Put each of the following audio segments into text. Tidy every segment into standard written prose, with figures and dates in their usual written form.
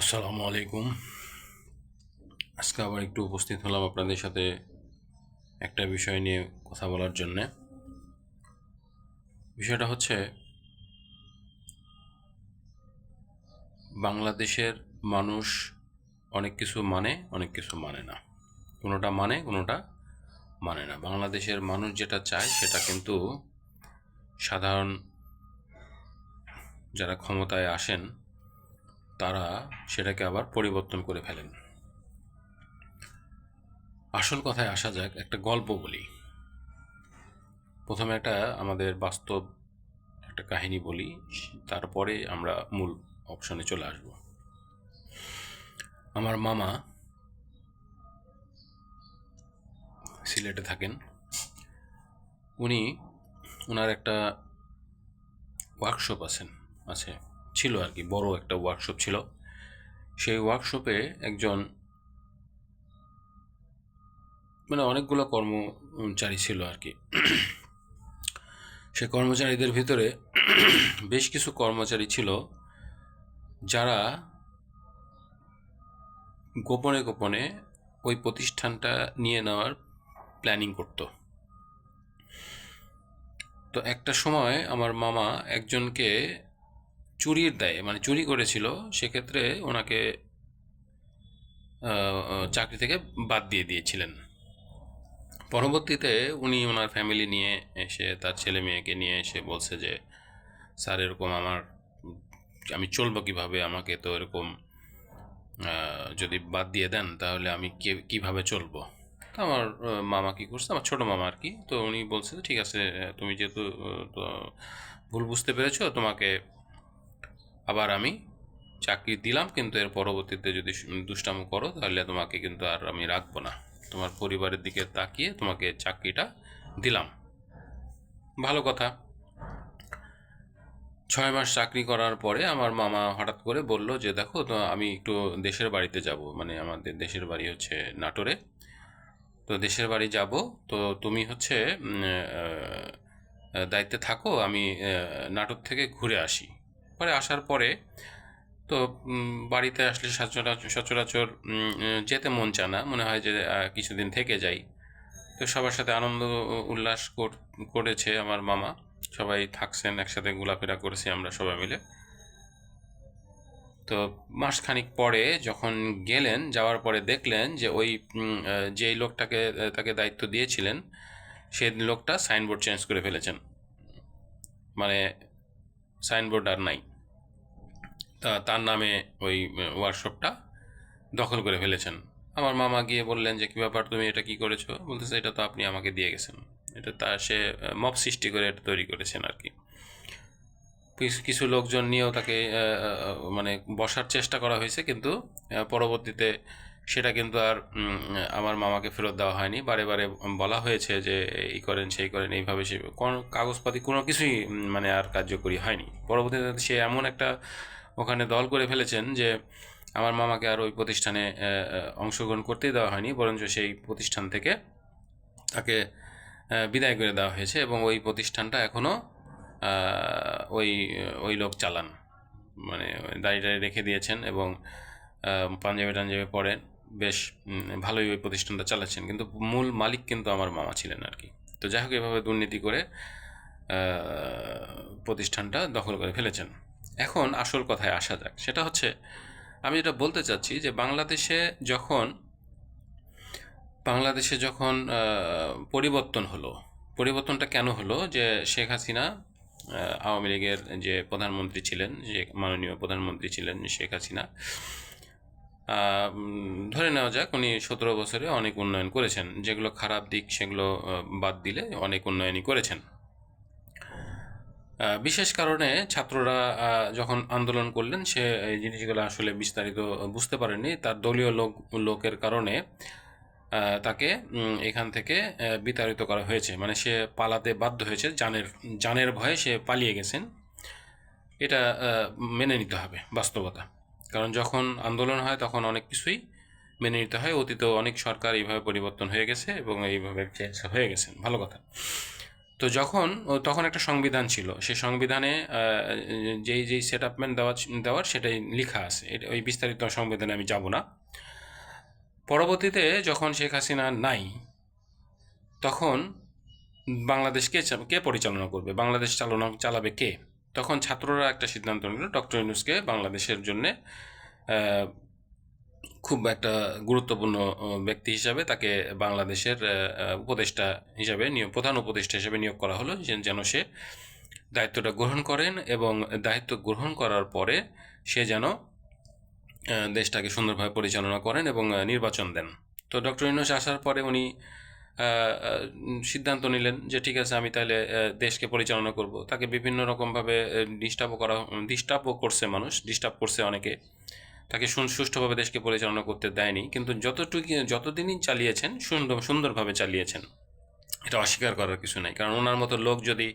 আসসালামু আলাইকুম। আজকে আবার একটু উপস্থিত হলাম আপনাদের সাথে একটা বিষয় নিয়ে কথা বলার জন্যে। বিষয়টা হচ্ছে বাংলাদেশের মানুষ অনেক কিছু মানে, অনেক কিছু মানে না। কোনোটা মানে, কোনোটা মানে না। বাংলাদেশের মানুষ যেটা চায় সেটা কিন্তু সাধারণ যারা ক্ষমতায় আসেন তারা সেটাকে আবার পরিবর্তন করে ফেলেন। আসল কথায় আসা যাক, একটা গল্প বলি। প্রথমে একটা আমাদের বাস্তব একটা কাহিনী বলি, তারপরে আমরা মূল অপশনে চলে আসব। আমার মামা সিলেটে থাকেন। উনি ওনার একটা ওয়ার্কশপ আছে ছিল আর কি, বড় একটা ওয়ার্কশপ ছিল। সেই ওয়ার্কশপে একজন অনেকগুলো কর্মচারী ছিল আর কি। সে কর্মচারীদের ভিতরে বেশ কিছু কর্মচারী ছিল যারা গোপনে গোপনে ওই প্রতিষ্ঠানটা নিয়ে নেওয়ার প্ল্যানিং করত। তো একটা সময় আমার মামা একজনকে চুরির দায়ে, চুরি করেছিল, সেক্ষেত্রে ওনাকে চাকরি থেকে বাদ দিয়ে দিয়েছিলেন। পরবর্তীতে উনি ওনার ফ্যামিলি নিয়ে এসে, তার ছেলে মেয়েকে নিয়ে এসে বলছে যে, স্যার এরকম আমি চলবো কিভাবে, আমাকে তো এরকম যদি বাদ দিয়ে দেন তাহলে আমি কিভাবে চলবো। তো আমার মামা কী করছে, আমার ছোটো মামা আর কি, তো উনি বলছে ঠিক আছে, তুমি যেহেতু তো ভুল বুঝতে পেরেছো, তোমাকে আবার আমি চাকরি দিলাম, কিন্তু এর পরবর্তীতে যদি দুষ্টামো করো তাহলে তোমাকে কিন্তু আর আমি রাখবো না। তোমার পরিবারের দিকে তাকিয়ে তোমাকে চাকরিটা দিলাম। ভালো কথা। 6 মাস চাকরি করার পরে আমার মামা হঠাৎ করে বলল যে, দেখো তো আমি একটু দেশের বাড়িতে যাব, আমাদের দেশের বাড়ি হচ্ছে নাটোরে। তো দেশের বাড়ি যাব, তো তুমি হচ্ছে দায়িত্বে থাকো, আমি নাটোর থেকে ঘুরে আসি। পরে আসার পরে তো বাড়িতে আসলে সচরাচর যেতে মন চায় না, মনে হয় যে কিছুদিন থেকে যাই। তো সবার সাথে আনন্দ উল্লাস করেছে আমার মামা, সবাই থাকছেন, একসাথে ঘোরাফেরা করেছি আমরা সবাই মিলে। তো মাসখানিক পরে যখন গেলেন, যাওয়ার পরে দেখলেন যে ওই যেই লোকটাকে তাকে দায়িত্ব দিয়েছিলেন, সেই লোকটা সাইনবোর্ড চেঞ্জ করে ফেলেছেন। মানে সাইনবোর্ড আর নাই, তার নামে ওই ওয়ার্কশপটা দখল করে ফেলেছেন। আমার মামা গিয়ে বললেন যে, কী ব্যাপার, তুমি এটা কি করেছো? বলতেছে, এটা তো আপনি আমাকে দিয়ে গেছেন। এটা সে মব সৃষ্টি করে এটা তৈরি করেছেন আর কি। কিছু লোকজন নিয়েও তাকে বসার চেষ্টা করা হয়েছে, কিন্তু পরবর্তীতে সেটা কিন্তু আর আমার মামাকে ফেরত দেওয়া হয়নি। বারে বারে বলা হয়েছে যে এই করেন সেই করেন, এইভাবে সে কোনো কাগজপাতি কোনো কিছুই আর কার্যকরী হয়নি। পরবর্তীতে সে এমন একটা ওখানে দল করে ফেলেছেন যে আমার মামাকে আর ওই প্রতিষ্ঠানে অংশগ্রহণ করতেই দেওয়া হয়নি, বরঞ্চ সেই প্রতিষ্ঠান থেকে তাকে বিদায় করে দেওয়া হয়েছে, এবং ওই প্রতিষ্ঠানটা এখনও ওই ওই লোক চালান। দাড়ি রেখে দিয়েছেন এবং পাঞ্জাবি টাঞ্জাবি পরেন, বেশ ভালোই ওই প্রতিষ্ঠানটা চালাচ্ছেন, কিন্তু মূল মালিক কিন্তু আমার মামা ছিলেন আর কি। তো যাই হোক, এভাবে দুর্নীতি করে প্রতিষ্ঠানটা দখল করে ফেলেছেন। এখন আসল কথায় আসা যাক, সেটা হচ্ছে আমি যেটা বলতে চাচ্ছি যে বাংলাদেশে যখন পরিবর্তন হলো, পরিবর্তনটা কেন হলো, যে শেখ হাসিনা আওয়ামী লীগের যে প্রধানমন্ত্রী ছিলেন, যে মাননীয় প্রধানমন্ত্রী ছিলেন শেখ হাসিনা, ধরে নেওয়া যাক উনি 17 বছরে অনেক উন্নয়ন করেছেন, যেগুলো খারাপ দিক সেগুলো বাদ দিলে অনেক উন্নয়নই করেছেন। বিশেষ কারণে ছাত্ররা যখন আন্দোলন করলেন, সে এই জিনিসগুলো আসলে বিস্তারিত বুঝতে পারেননি। তার দলীয় লোকের কারণে তাকে এখান থেকে বিতাড়িত করা হয়েছে, সে পালাতে বাধ্য হয়েছে, জানের ভয়ে সে পালিয়ে গেছেন। এটা মেনে নিতে হবে বাস্তবতা, কারণ যখন আন্দোলন হয় তখন অনেক কিছুই মেনে নিতে হয়। অতীতেও অনেক সরকার এইভাবে পরিবর্তন হয়ে গেছে এবং এইভাবে চেঞ্জ হয়ে গেছেন, ভালো কথা। তো তখন একটা সংবিধান ছিল, সেই সংবিধানে যেই যেই সেটআপমেন্ট দেওয়ার সেটাই লেখা আছে, ওই বিস্তারিত সংবিধানে আমি যাব না। পরবর্তীতে যখন শেখ হাসিনা নাই, তখন বাংলাদেশ কে পরিচালনা করবে, বাংলাদেশ চালাবে কে? তখন ছাত্ররা একটা সিদ্ধান্ত নিল ডক্টর ইউনূসকে বাংলাদেশের জন্যে খুব একটা গুরুত্বপূর্ণ ব্যক্তি হিসাবে তাকে বাংলাদেশের উপদেষ্টা হিসাবে প্রধান উপদেষ্টা হিসাবে নিয়োগ করা হলো, যেন সে দায়িত্বটা গ্রহণ করেন এবং দায়িত্ব গ্রহণ করার পরে সে যেন দেশটাকে সুন্দরভাবে পরিচালনা করেন এবং নির্বাচন দেন। তো ডক্টর ইউনূস আসার পরে উনি সিদ্ধান্ত নিলেন যে ঠিক আছে, আমি তাহলে দেশকে পরিচালনা করব। তাকে বিভিন্ন রকমভাবে ডিস্টার্বও করছে অনেকে, তাকে সুষ্ঠুভাবে দেশকে পরিচালনা করতে দেয়নি, কিন্তু যতদিনই চালিয়েছেন সুন্দরভাবে চালিয়েছেন, এটা অস্বীকার করার কিছু নাই। কারণ ওনার মতো লোক যদি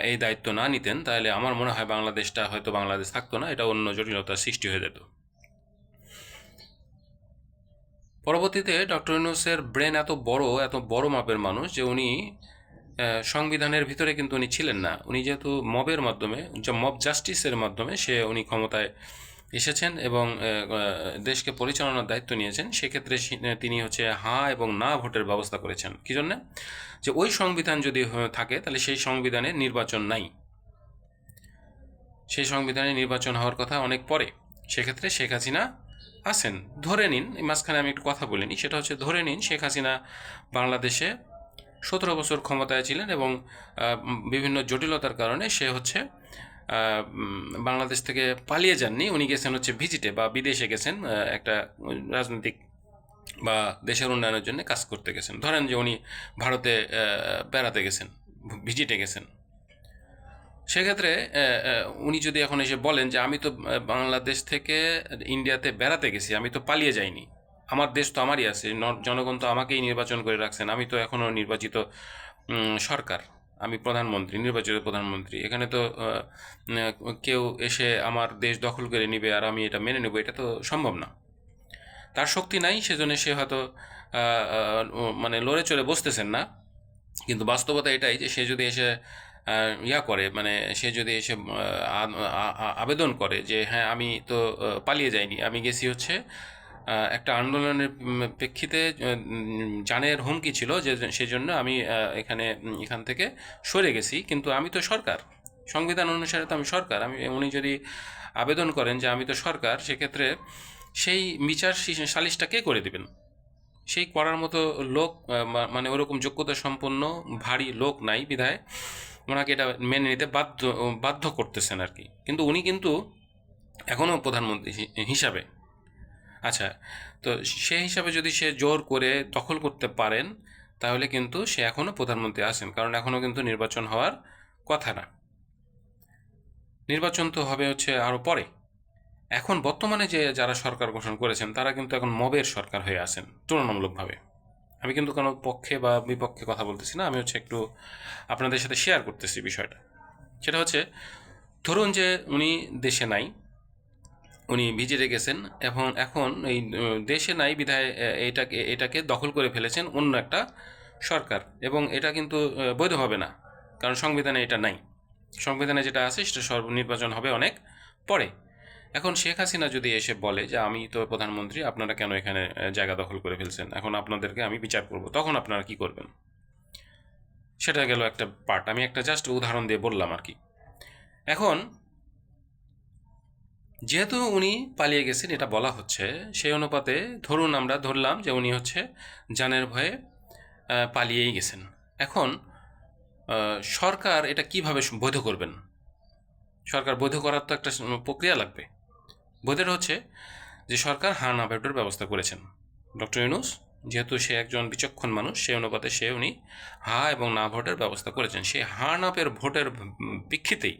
এই দায়িত্ব না নিতেন, তাহলে আমার মনে হয় বাংলাদেশটা হয়তো বাংলাদেশ থাকতো না, এটা অন্য জটিলতার সৃষ্টি হয়ে যেত। পরবর্তীতে ডক্টর ইউনূসের ব্রেন এত বড় মাপের মানুষ যে উনি সংবিধানের ভিতরে কিন্তু উনি ছিলেন না। উনি যেহেতু মব জাস্টিসের মাধ্যমে উনি ক্ষমতায় এসেছেন এবং দেশকে পরিচালনার দায়িত্ব নিয়েছেন, সেক্ষেত্রে তিনি হচ্ছে হ্যাঁ এবং না ভোটের ব্যবস্থা করেছেন। কী জন্যে? যে ওই সংবিধান যদি থাকে তাহলে সেই সংবিধানে নির্বাচন নাই, সেই সংবিধানে নির্বাচন হওয়ার কথা অনেক পরে। সেক্ষেত্রে শেখ হাসিনা আছেন, ধরে নিন, মাঝখানে আমি একটু কথা বলিনি, সেটা হচ্ছে ধরে নিন শেখ হাসিনা বাংলাদেশে 17 বছর ক্ষমতায় ছিলেন এবং বিভিন্ন জটিলতার কারণে সে হচ্ছে বাংলাদেশ থেকে পালিয়ে যাননি, উনি গেছেন হচ্ছে ভিজিটে বা বিদেশে গেছেন, একটা রাজনৈতিক বা দেশের উন্নয়নের জন্য কাজ করতে গেছেন। ধরেন যে উনি ভারতে বেড়াতে গেছেন, ভিজিটে গেছেন। সেক্ষেত্রে উনি যদি এখন এসে বলেন যে আমি তো বাংলাদেশ থেকে ইন্ডিয়াতে বেড়াতে গেছি, আমি তো পালিয়ে যাইনি, আমার দেশ তো আমারই আছে, জনগণ তো আমাকেই নির্বাচন করে রাখছেন, আমি তো এখনও নির্বাচিত সরকার, আমি নির্বাচিত প্রধানমন্ত্রী, এখানে তো কেউ এসে আমার দেশ দখল করে নিবে আর আমি এটা মেনে নেব, এটা তো সম্ভব না। তার শক্তি নাই, সেজন্য সে হয়তো মানে লড়ে চড়ে বসতেছেন না, কিন্তু বাস্তবতা এটাই যে সে যদি এসে সে যদি এসে আবেদন করে যে হ্যাঁ আমি তো পালিয়ে যাইনি, আমি গেছি হচ্ছে একটা আন্দোলনের প্রেক্ষিতে, জানের হুমকি ছিল যে সেজন্য আমি এখান থেকে সরে গেছি, কিন্তু আমি তো সরকার, সংবিধান অনুসারে তো আমি সরকার, উনি যদি আবেদন করেন যে আমি তো সরকার, সেক্ষেত্রে সেই বিচার সালিশটা কে করে দিবেন? সেই করার মতো লোক, মানে ওরকম যোগ্যতা সম্পন্ন ভারী লোক নাই, বিধায় ওনাকে এটা মেনে নিতে বাধ্য করতেছেন আর কি। কিন্তু উনি কিন্তু এখনও প্রধানমন্ত্রী হিসাবে, আচ্ছা, তো সেই হিসাবে যদি সে জোর করে দখল করতে পারেন, তাহলে কিন্তু সে এখনও প্রধানমন্ত্রী আছেন, কারণ এখনও কিন্তু নির্বাচন হওয়ার কথা না, নির্বাচন তো হবে হচ্ছে আরও পরে। এখন বর্তমানে যারা সরকার গঠন করেছেন তারা কিন্তু এখন মবের সরকার হয়ে আছেন তুলনামূলকভাবে। আমি কিন্তু কোনো পক্ষে বা বিপক্ষে কথা বলতেছি না, আমি হচ্ছে একটু আপনাদের সাথে শেয়ার করতেছি বিষয়টা। সেটা হচ্ছে, ধরুন যে উনি দেশে নাই, উনি ভিজিটে গেছেন, এখন এই দেশে নাই বিধায় এটাকে দখল করে ফেলেছেন অন্য একটা সরকার, এবং এটা কিন্তু বৈধ হবে না, কারণ সংবিধানে এটা নাই। সংবিধানে যেটা আছে সেটা নির্বাচন হবে অনেক পরে। এখন শেখ হাসিনা যদি এসে বলে যে আমি তো প্রধানমন্ত্রী, আপনারা কেন এখানে জায়গা দখল করে ফেলছেন, এখন আপনাদেরকে আমি বিচার করব, তখন আপনারা কি করবেন? সেটা গেল একটা পার্ট, আমি একটা জাস্ট উদাহরণ দিয়ে বললাম আর কি। এখন যেহেতু উনি পালিয়ে গেছেন এটা বলা হচ্ছে, সেই অনুপাতে আমরা ধরলাম যে উনি হচ্ছে জানের ভয়ে পালিয়েই গেছেন। এখন সরকার এটা কিভাবে বৈধ করবেন? সরকার বৈধ করার তো একটা প্রক্রিয়া লাগবে। বৈধটা হচ্ছে যে সরকার হা না ভোটের ব্যবস্থা করেছেন। ডক্টর ইউনূস যেহেতু সে একজন বিচক্ষণ মানুষ, সেই অনুপাতে উনি হা এবং না ভোটের ব্যবস্থা করেছেন। সেই হা না ভোটের প্রেক্ষিতেই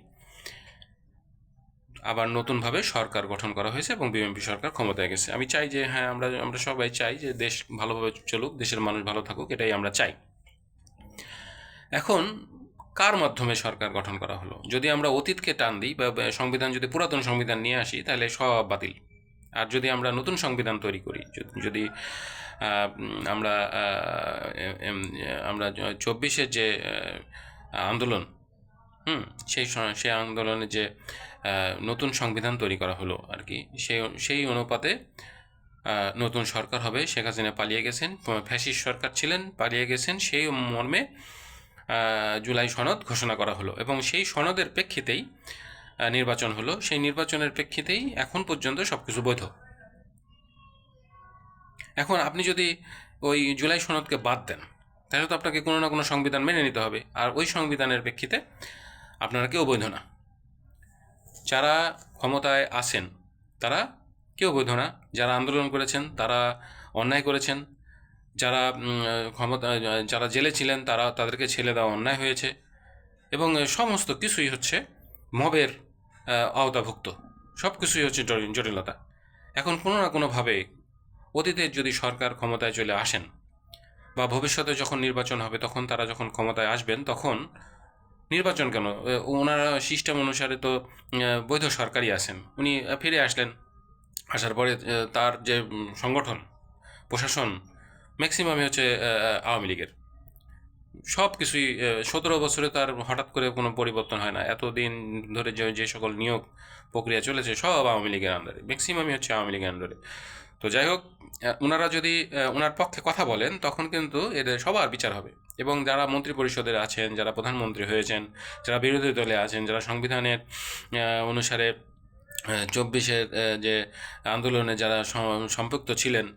আবার নতুনভাবে সরকার গঠন করা হয়েছে এবং বিএনপি সরকার ক্ষমতায় গেছে। আমি চাই যে হ্যাঁ, আমরা সবাই চাই যে দেশ ভালোভাবে চলুক, দেশের মানুষ ভালো থাকুক, এটাই আমরা চাই। এখন কার মাধ্যমে সরকার গঠন করা হলো? যদি আমরা অতীতকে টান দিই বা সংবিধান যদি পুরাতন সংবিধান নিয়ে আসি, তাহলে সব বাতিল। আর যদি আমরা নতুন সংবিধান তৈরি করি, যদি আমরা আমরা 24-এর যে আন্দোলন, সেই আন্দোলনে যে নতুন সংবিধান তৈরি করা হলো আর কি, সেই অনুপাতে নতুন সরকার হবে। শেখ হাসিনা পালিয়ে গেছেন, ফ্যাসিস্ট সরকার ছিলেন, পালিয়ে গেছেন, সেই মর্মে জুলাই সনদ ঘোষণা করা হলো এবং সেই সনদের প্রেক্ষিতেই নির্বাচন হলো। সেই নির্বাচনের প্রেক্ষিতেই এখন পর্যন্ত সব কিছু বৈধ। এখন আপনি যদি ওই জুলাই সনদকে বাদ দেন, তাহলে তো আপনাকে কোনো না কোনো সংবিধান মেনে নিতে হবে, আর ওই সংবিধানের প্রেক্ষিতে আপনারা কেউ বৈধ না। যারা ক্ষমতায় আছেন তারা কেউ বৈধ না। যারা আন্দোলন করেছেন তারা অন্যায় করেছেন। যারা যারা জেলে ছিলেন তাদেরকে ছেড়ে দেওয়া অন্যায় হয়েছে এবং সমস্ত কিছুই হচ্ছে মবের আওতাভুক্ত। সব কিছুই হচ্ছে জটিলতা। এখন কোনো না কোনোভাবে অতীতে যদি সরকার ক্ষমতায় চলে আসেন বা ভবিষ্যতে যখন নির্বাচন হবে তখন তারা যখন ক্ষমতায় আসবেন, তখন নির্বাচন কেন, ওনারা সিস্টেম অনুসারে তো বৈধ সরকারই আছেন। উনি ফিরে আসলেন, আসার পরে তার যে সংগঠন প্রশাসন ম্যাক্সিমামই হচ্ছে আওয়ামী লীগের। সব কিছুই 17 বছরে তার হঠাৎ করে কোনো পরিবর্তন হয় না। এতদিন ধরে যে সকল নিয়োগ প্রক্রিয়া চলেছে সব আওয়ামী লীগের আন্ডারে, ম্যাক্সিমামই হচ্ছে আওয়ামী লীগের আন্ডারে। তো যাই হোক, ওনারা যদি ওনার পক্ষে কথা বলেন তখন কিন্তু এদের সবার বিচার হবে। এবং যারা মন্ত্রী পরিষদের আছেন, যারা প্রধানমন্ত্রী হয়েছেন, যারা বিরোধী দলে আছেন, যারা সংবিধানের অনুসারে 24-এর যে আন্দোলনে যারা সম্পৃক্ত ছিলেন,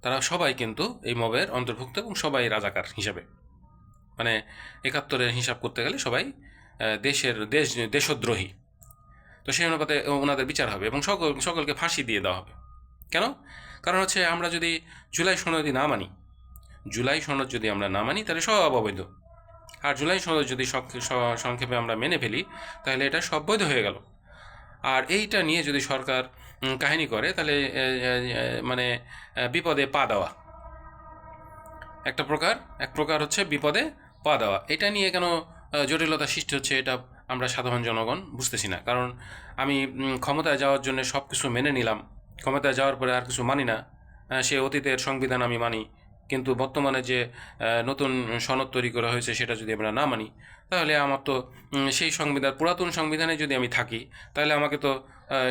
তারা সবাই কিন্তু এই মবের অন্তর্ভুক্ত এবং সবাই রাজাকার হিসাবে, মানে 71-এর হিসাব করতে গেলে সবাই দেশদ্রোহী। তো সেই অনুপাতে ওনাদের বিচার হবে এবং সকলকে ফাঁসি দিয়ে দেওয়া হবে। কেন? কারণ হচ্ছে আমরা যদি জুলাই সনদ যদি আমরা না মানি তাহলে সব অবৈধ। আর জুলাই সনদ যদি সংক্ষেপে আমরা মেনে ফেলি তাহলে এটা সব বৈধ হয়ে গেল। আর এইটা নিয়ে যদি সরকার কাহিনী করে তাহলে মানে বিপদে পা দেওয়া, এক প্রকার হচ্ছে বিপদে পা দেওয়া। এটা নিয়ে কেন জটিলতা সৃষ্টি হচ্ছে এটা আমরা সাধারণ জনগণ বুঝতেছি না। কারণ আমি ক্ষমতায় যাওয়ার জন্য সব কিছু মেনে নিলাম, ক্ষমতায় যাওয়ার পরে আর কিছু মানি না। সে অতীতের সংবিধান আমি মানি, কিন্তু বর্তমানে যে নতুন সনদ তৈরি করা হয়েছে সেটা যদি আমরা না মানি, তাহলে আমার তো সেই পুরাতন সংবিধানে যদি আমি থাকি তাহলে আমাকে তো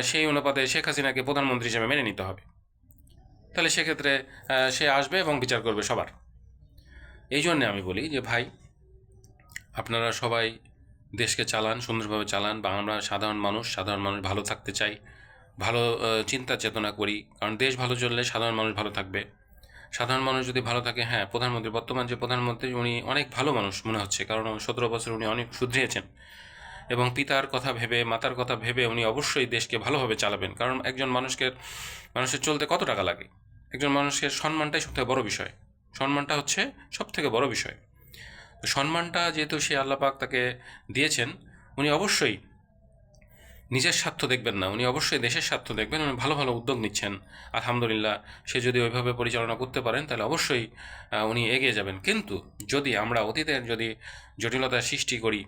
সেই অনুপাতে শেখ হাসিনাকে প্রধানমন্ত্রী হিসেবে মেনে নিতে হবে। তাহলে সেক্ষেত্রে সে আসবে এবং বিচার করবে সবার। এই জন্যে আমি বলি যে ভাই, আপনারা সবাই দেশকে চালান, সুন্দরভাবে চালান, বা আমরা সাধারণ মানুষ ভালো থাকতে চাই, ভালো চিন্তা চেতনা করি। কারণ দেশ ভালো চললে সাধারণ মানুষ ভালো থাকবে। সাধারণ মানুষ যদি ভালো থাকে, হ্যাঁ, বর্তমান যে প্রধানমন্ত্রী উনি অনেক ভালো মানুষ মনে হচ্ছে, কারণ 17 বছর উনি অনেক শুধরিয়েছেন এবং পিতার কথা ভেবে, মাতার কথা ভেবে উনি অবশ্যই দেশকে ভালোভাবে চালাবেন। কারণ একজন মানুষের চলতে কত টাকা লাগে? একজন মানুষের সম্মানটাই সবথেকে বড় বিষয়। সম্মানটা হচ্ছে সবথেকে বড় বিষয়। তো সম্মানটা যেহেতু সে আল্লাহ পাক তাকে দিয়েছেন, উনি অবশ্যই নিজের স্বার্থ দেখবেন না, উনি অবশ্যই দেশের স্বার্থ দেখবেন। উনি ভালো ভালো উদ্যোগ নিচ্ছেন, আলহামদুলিল্লাহ। সে যদি ওইভাবে পরিচালনা করতে পারেন তাহলে অবশ্যই উনি এগিয়ে যাবেন। কিন্তু যদি আমরা অতীতের জটিলতার সৃষ্টি করি,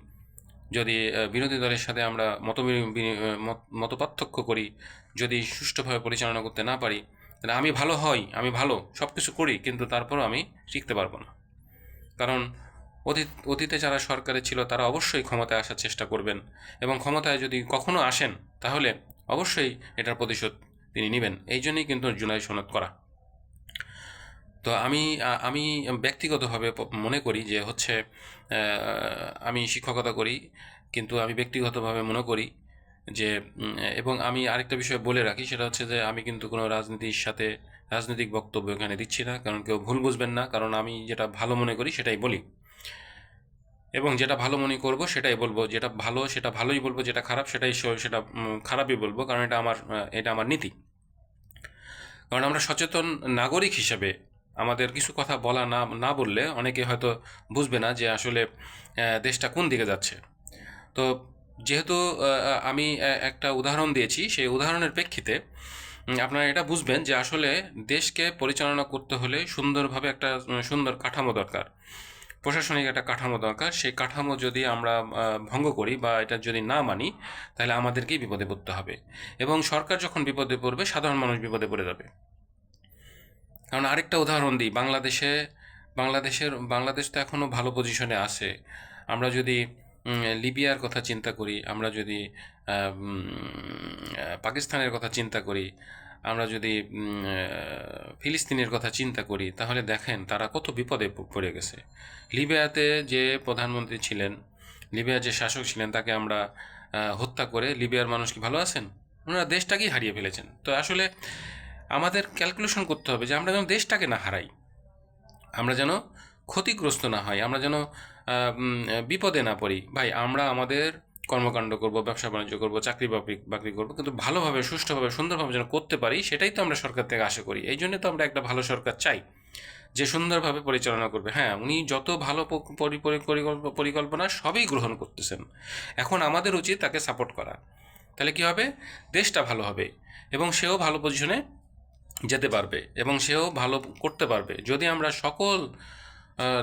যদি বিরোধী দলের সাথে আমরা মতপার্থক্য করি, যদি সুষ্ঠুভাবে পরিচালনা করতে না পারি, তাহলে আমি ভালো সব কিছু করি, কিন্তু তারপরও আমি শিখতে পারবো না। কারণ অতীতে যারা সরকারে ছিল তারা অবশ্যই ক্ষমতায় আসার চেষ্টা করবেন এবং ক্ষমতায় যদি কখনো আসেন তাহলে অবশ্যই এটার প্রতিশোধ তিনি নেবেন। এই জন্যই কিন্তু জুলাই সনদ করা। তো আমি ব্যক্তিগতভাবে মনে করি যে হচ্ছে, আমি শিক্ষকতা করি, কিন্তু আমি ব্যক্তিগতভাবে মনে করি যে, এবং আমি আরেকটা বিষয় বলে রাখি, সেটা হচ্ছে যে আমি কিন্তু কোনো রাজনৈতিক বক্তব্য এখানে দিচ্ছি না। কারণ কেউ ভুল বুঝবেন না, কারণ আমি যেটা ভালো মনে করি সেটাই বলি এবং যেটা ভালো মনে করব সেটাই বলবো। যেটা ভালো সেটা ভালোই বলবো, যেটা খারাপ সেটা খারাপই বলবো, কারণ এটা আমার নীতি। কারণ আমরা সচেতন নাগরিক হিসেবে আমাদের কিছু কথা বলা না বললে অনেকে হয়তো বুঝবে না যে আসলে দেশটা কোন দিকে যাচ্ছে। তো যেহেতু আমি একটা উদাহরণ দিয়েছি, সেই উদাহরণের প্রেক্ষিতে আপনারা এটা বুঝবেন যে আসলে দেশকে পরিচালনা করতে হলে সুন্দরভাবে একটা সুন্দর কাঠামো দরকার, প্রশাসনিক একটা কাঠামো দরকার। সেই কাঠামো যদি আমরা ভঙ্গ করি বা এটা যদি না মানি তাহলে আমাদেরকেই বিপদে পড়তে হবে এবং সরকার যখন বিপদে পড়বে সাধারণ মানুষ বিপদে পড়ে যাবে। কারণ আরেকটা উদাহরণ দিই, বাংলাদেশ তো এখনও ভালো পজিশনে আছে। আমরা যদি লিবিয়ার কথা চিন্তা করি, আমরা যদি পাকিস্তানের কথা চিন্তা করি, আমরা যদি ফিলিস্তিনের কথা চিন্তা করি, তাহলে দেখেন তারা কত বিপদে পড়ে গেছে। লিবিয়াতে যে প্রধানমন্ত্রী ছিলেন, লিবিয়ার যে শাসক ছিলেন, তাকে আমরা হত্যা করে লিবিয়ার মানুষ কি ভালো আছেন? ওনারা দেশটাকেই হারিয়ে ফেলেছেন। তো আসলে আমাদের ক্যালকুলেশন করতে হবে যে আমরা যেন দেশটাকে না হারাই, আমরা যেন ক্ষতিগ্রস্ত না হয়, আমরা যেন বিপদে না পড়ি। ভাই, আমরা আমাদের কর্মকাণ্ড করব, ব্যবসা বাণিজ্য করব, চাকরি বাকরি করব, কিন্তু ভালোভাবে, সুষ্ঠুভাবে, সুন্দরভাবে যেন করতে পারি, সেটাই তো আমরা সরকার থেকে আশা করি। এই জন্য তো আমরা একটা ভালো সরকার চাই, যে সুন্দরভাবে পরিচালনা করবে। হ্যাঁ, উনি যত ভালো পরিকল্পনা সবই গ্রহণ করতেছেন। এখন আমাদের উচিত তাকে সাপোর্ট করা। তাহলে কি হবে? দেশটা ভালো হবে এবং সেও ভালো পজিশনে যেতে পারবে এবং সেও ভালো করতে পারবে। যদি আমরা সকল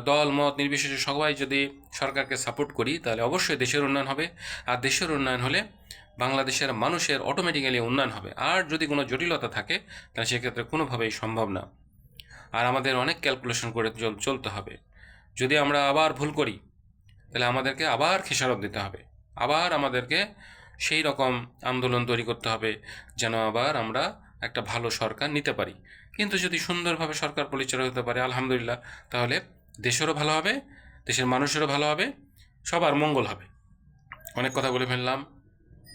দল মত নির্বিশেষে সবাই যদি সরকারকে সাপোর্ট করি, তাহলে অবশ্যই দেশের উন্নয়ন হবে। আর দেশের উন্নয়ন হলে বাংলাদেশের মানুষের অটোমেটিক্যালি উন্নয়ন হবে। আর যদি কোনো জটিলতা থাকে, তাহলে সেক্ষেত্রে কোনোভাবেই সম্ভব না। আর আমাদের অনেক ক্যালকুলেশন করে চলতে হবে। যদি আমরা আবার ভুল করি, তাহলে আমাদেরকে আবার খেসারত দিতে হবে, আবার আমাদেরকে সেই রকম আন্দোলন তৈরি করতে হবে যেন আবার আমরা একটা ভালো সরকার নিতে পারি। কিন্তু যদি সুন্দরভাবে সরকার পরিচালিত হতে পারে, আলহামদুলিল্লাহ, তাহলে দেশেরও ভালো হবে, দেশের মানুষেরও ভালো হবে, সবার মঙ্গল হবে। অনেক কথা বলে ফেললাম,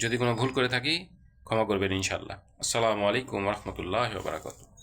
যদি কোনো ভুল করে থাকি ক্ষমা করবেন ইনশাল্লাহ। আসসালামু আলাইকুম রহমতুল্লাহ বারাকাতুহু।